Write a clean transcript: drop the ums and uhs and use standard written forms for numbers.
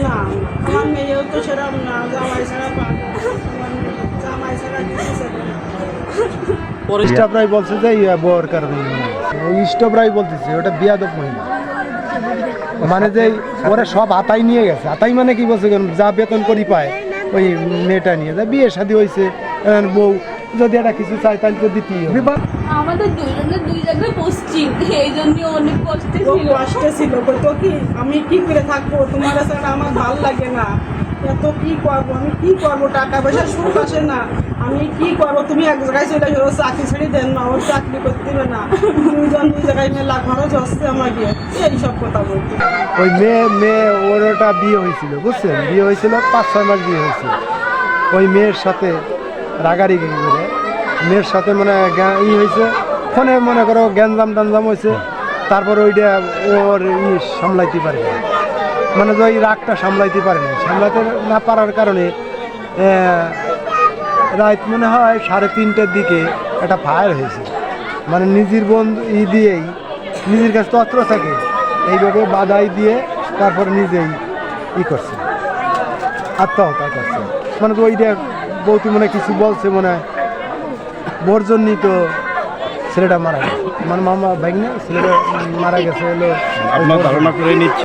না আমার মেয়েও তো সেরকম না, জামাই ছাড়া পাবে না। জামাই ছাড়া কিছু চাবে না। স্টাফরাই বলছে যে বউর কারণে স্টাফরাই বলতেছে ওটা বিয়াদব মহিলা, মানে যে ওরা সব হাতাই নিয়ে গেছে। হাতাই মানে কি বলছে, যা বেতন করি পায় ওই মেয়েটা নিয়ে যায়। বিয়ে শাদী হয়েছে, বউ যদি একটা কিছু চাই তাহলে তো দিতেই হবে। আমাদের দুইজনের দুই জায়গায় পশ্চিম, এই জন্য অনেক কষ্টে খুব ছিল। কষ্টে ছিল, তো কি আমি কি করে থাকবো, তোমার ছাড়া আমার ভাল লাগে না। এত কি করবো, আমি কি করবো, টাকা পয়সা সুখ আসে না, আমি কি করবো। তুমি এক জায়গায় চলে গেলো, চাকরি ছেড়ে দেন না, ওর চাকরি করতে দেবে না, দুজন দুই জায়গায় মেলা খরচ হচ্ছে আমাকে, এইসব কথা বলতে। ওই মেয়ে ওর ওটা বিয়ে হয়েছিল, বুঝছেন, বিয়ে হয়েছিল 5-6 মাস বিয়ে হয়েছিল। ওই মেয়ের সাথে রাগারাগি করে মেয়ের সাথে মানে হয়েছে, ফোনে মনে করো গ্যাঞ্জাম টাঞ্জাম হয়েছে। তারপর ওইটা ওর সামলাইতে পারে না, মানে ওই রাগটা সামলাইতে পারে না। সামলাতে না পারার কারণে রাত মনে হয় 3:30টার দিকে একটা ফায়ার হয়েছে। মানে নিজের বন্ধু দিয়েই নিজের কাছে তো অস্ত্র থাকে, এইভাবে বাধাই দিয়ে তারপর নিজেই করছে, আত্মহত্যা করছে। মানে তো ওইটা বৌতি মনে কিছু বলছে, মনে হয় বোর জন্যই তো ছেলেটা মারা গেছে। মানে মামা ভাই না, ছেলেটা মারা গেছে হলো আপনার ধারণা করে নিচ্ছে।